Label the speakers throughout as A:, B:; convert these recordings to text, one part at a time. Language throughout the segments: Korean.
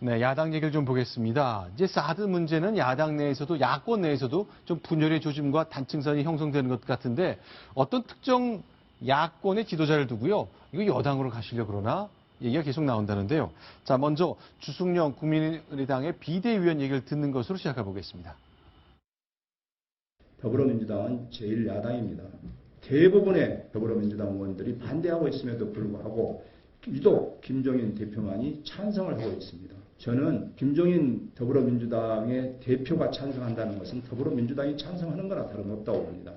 A: 네, 야당 얘기를 좀 보겠습니다. 이제 사드 문제는 야당 내에서도 야권 내에서도 좀 분열의 조짐과 단층선이 형성되는 것 같은데 어떤 특정 야권의 지도자를 두고요. 이거 여당으로 가시려고 그러나 얘기가 계속 나온다는데요. 자, 먼저 주승용 국민의당의 비대위원 얘기를 듣는 것으로 시작해 보겠습니다.
B: 더불어민주당은 제1야당입니다. 대부분의 더불어민주당 의원들이 반대하고 있음에도 불구하고 유독 김종인 대표만이 찬성을 하고 있습니다. 저는 김종인 더불어민주당의 대표가 찬성한다는 것은 더불어민주당이 찬성하는 거나 다름없다고 봅니다.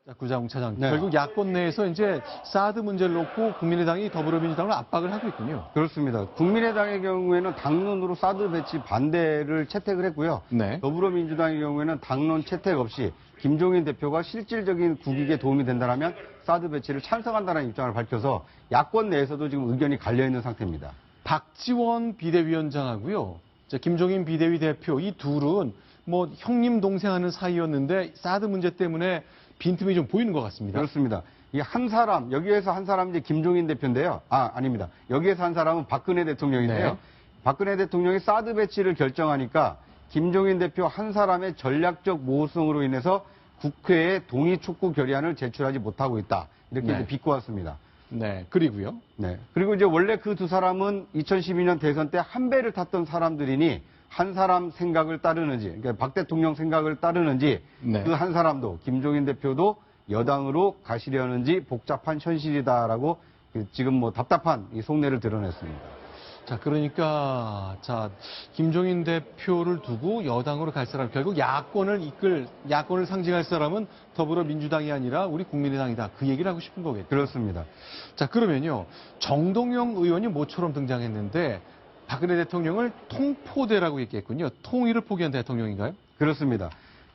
A: 자, 구자웅 차장.
C: 네.
A: 결국 야권 내에서 이제 사드 문제를 놓고 국민의당이 더불어민주당을 압박을 하고 있군요.
C: 그렇습니다. 국민의당의 경우에는 당론으로 사드 배치 반대를 채택을 했고요.
A: 네.
C: 더불어민주당의 경우에는 당론 채택 없이 김종인 대표가 실질적인 국익에 도움이 된다면 사드 배치를 찬성한다는 입장을 밝혀서 야권 내에서도 지금 의견이 갈려있는 상태입니다.
A: 박지원 비대위원장하고요. 자, 김종인 비대위 대표 이 둘은 뭐 형님 동생 하는 사이였는데 사드 문제 때문에 빈틈이 좀 보이는 것 같습니다.
C: 그렇습니다. 이 한 사람, 여기에서 한 사람이 이제 김종인 대표인데요. 아닙니다. 여기에서 한 사람은 박근혜 대통령인데요.
A: 네.
C: 박근혜 대통령이 사드 배치를 결정하니까 김종인 대표 한 사람의 전략적 모호성으로 인해서 국회에 동의 촉구 결의안을 제출하지 못하고 있다. 이렇게
A: 네.
C: 이제 비꼬았습니다.
A: 네, 그리고요.
C: 네. 그리고 이제 원래 그 두 사람은 2012년 대선 때 한 배를 탔던 사람들이니 한 사람 생각을 따르는지, 그러니까 박 대통령 생각을 따르는지
A: 네.
C: 그 한 사람도 김종인 대표도 여당으로 가시려는지 복잡한 현실이다라고 지금 뭐 답답한 이 속내를 드러냈습니다.
A: 자, 그러니까 자, 김종인 대표를 두고 여당으로 갈 사람, 결국 야권을 상징할 사람은 더불어민주당이 아니라 우리 국민의당이다. 그 얘기를 하고 싶은 거겠죠.
C: 그렇습니다.
A: 자, 그러면요. 정동영 의원이 모처럼 등장했는데 박근혜 대통령을 통포대라고 얘기했군요. 통일을 포기한 대통령인가요?
C: 그렇습니다.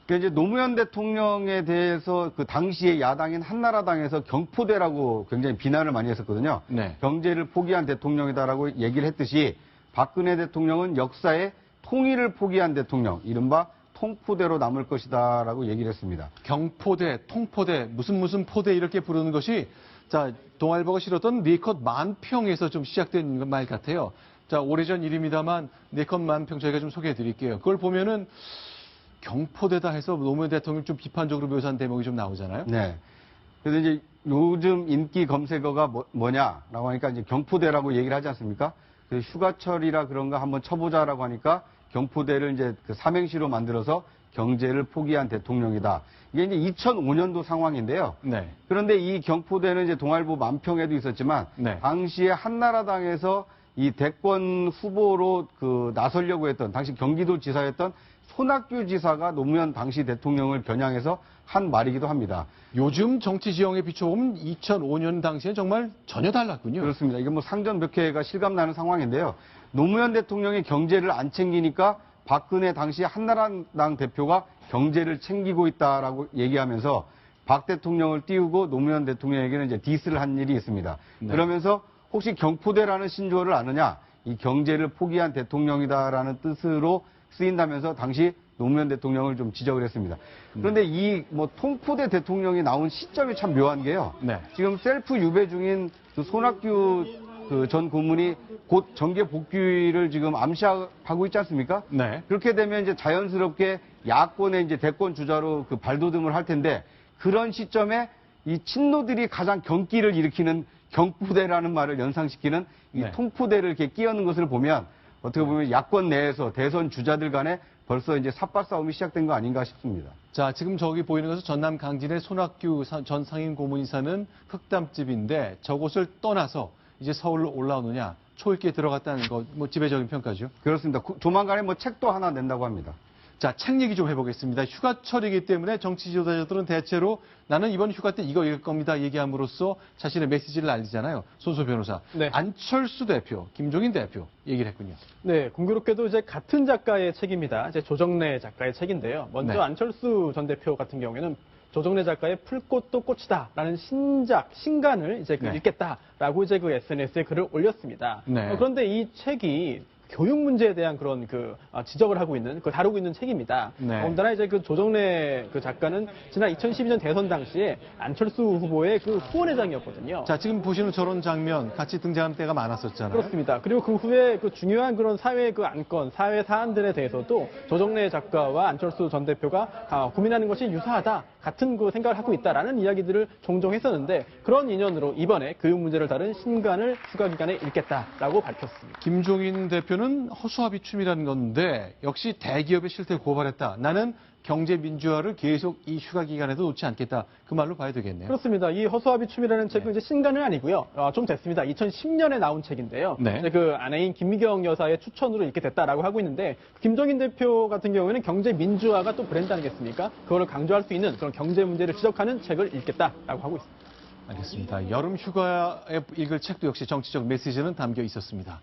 C: 그러니까 이제 노무현 대통령에 대해서 그 당시에 야당인 한나라당에서 경포대라고 굉장히 비난을 많이 했었거든요.
A: 네.
C: 경제를 포기한 대통령이다라고 얘기를 했듯이 박근혜 대통령은 역사에 통일을 포기한 대통령, 이른바 통포대로 남을 것이다라고 얘기를 했습니다.
A: 경포대, 통포대, 무슨 포대 이렇게 부르는 것이 자, 동아일보가 실었던 네컷 만평에서 좀 시작된 말 같아요. 자, 오래전 일입니다만 네컷 만평 저희가 좀 소개해 드릴게요. 그걸 보면은 경포대다 해서 노무현 대통령 좀 비판적으로 묘사한 대목이 좀 나오잖아요.
C: 네. 그래서 이제 요즘 인기 검색어가 뭐냐라고 하니까 이제 경포대라고 얘기를 하지 않습니까? 그 휴가철이라 그런가 한번 쳐보자라고 하니까 경포대를 이제 그 삼행시로 만들어서 경제를 포기한 대통령이다. 이게 이제 2005년도 상황인데요.
A: 네.
C: 그런데 이 경포대는 이제 동아일보 만평에도 있었지만
A: 네.
C: 당시에 한나라당에서 이 대권 후보로 그 나서려고 했던 당시 경기도지사였던 손학규 지사가 노무현 당시 대통령을 겨냥해서 한 말이기도 합니다.
A: 요즘 정치 지형에 비춰보면 2005년 당시엔 정말 전혀 달랐군요.
C: 그렇습니다. 이게 뭐 상전벽해가 실감나는 상황인데요. 노무현 대통령이 경제를 안 챙기니까 박근혜 당시 한나라당 대표가 경제를 챙기고 있다라고 얘기하면서 박 대통령을 띄우고 노무현 대통령에게는 이제 디스를 한 일이 있습니다.
A: 네.
C: 그러면서 혹시 경포대라는 신조어를 아느냐? 이 경제를 포기한 대통령이다라는 뜻으로 쓰인다면서 당시 노무현 대통령을 좀 지적을 했습니다. 그런데 이 뭐 통포대 대통령이 나온 시점이 참 묘한 게요.
A: 네.
C: 지금 셀프 유배 중인 그 손학규 그 전 고문이 곧 정계 복귀를 지금 암시하고 있지 않습니까?
A: 네.
C: 그렇게 되면 이제 자연스럽게 야권의 이제 대권 주자로 그 발돋움을 할 텐데 그런 시점에 이 친노들이 가장 경기를 일으키는 경포대라는 말을 연상시키는 이
A: 네.
C: 통포대를 이렇게 끼얹는 것을 보면 어떻게 보면 야권 내에서 대선 주자들 간에 벌써 이제 삿발 싸움이 시작된 거 아닌가 싶습니다.
A: 자, 지금 저기 보이는 것은 전남 강진의 손학규 전 상임 고문이 사는 흑담집인데 저곳을 떠나서 이제 서울로 올라오느냐 초읽기에 들어갔다는 거 뭐 지배적인 평가죠.
C: 그렇습니다. 조만간에 뭐 책도 하나 낸다고 합니다.
A: 자, 책 얘기 좀 해보겠습니다. 휴가철이기 때문에 정치 지도자들은 대체로 나는 이번 휴가 때 이거 읽을 겁니다 얘기함으로써 자신의 메시지를 알리잖아요. 손소 변호사.
D: 네.
A: 안철수 대표, 김종인 대표 얘기를 했군요.
D: 네, 공교롭게도 이제 같은 작가의 책입니다. 이제 조정래 작가의 책인데요. 먼저
A: 네.
D: 안철수 전 대표 같은 경우에는 조정래 작가의 풀꽃도 꽃이다라는 신간을 이제
A: 네.
D: 읽겠다라고 이제 그 SNS에 글을 올렸습니다.
A: 네.
D: 그런데 이 책이 교육 문제에 대한 그런 지적을 하고 있는, 다루고 있는 책입니다.
A: 네.
D: 더군다나 이제 조정래 작가는 지난 2012년 대선 당시에 안철수 후보의 후원회장이었거든요.
A: 자, 지금 보시는 저런 장면 같이 등장한 때가 많았었잖아요.
D: 그렇습니다. 그리고 그 후에 중요한 그런 사회 안건, 사회 사안들에 대해서도 조정래 작가와 안철수 전 대표가 고민하는 것이 유사하다, 같은 생각을 하고 있다라는 이야기들을 종종 했었는데, 그런 인연으로 이번에 교육 문제를 다룬 신간을 휴가 기간에 읽겠다라고 밝혔습니다.
A: 김종인 대표는 허수아비춤이라는 건데 역시 대기업의 실태를 고발했다. 나는 경제 민주화를 계속 이 휴가 기간에도 놓지 않겠다. 그 말로 봐야 되겠네요.
D: 그렇습니다. 이 허수아비춤이라는 책은 이제 신간은 아니고요. 좀 됐습니다. 2010년에 나온 책인데요.
A: 네.
D: 이제 그 아내인 김미경 여사의 추천으로 읽게 됐다라고 하고 있는데, 김종인 대표 같은 경우에는 경제 민주화가 또 브랜드 아니겠습니까? 그거를 강조할 수 있는 그런 경제 문제를 지적하는 책을 읽겠다라고 하고 있습니다.
A: 알겠습니다. 여름 휴가에 읽을 책도 역시 정치적 메시지는 담겨 있었습니다.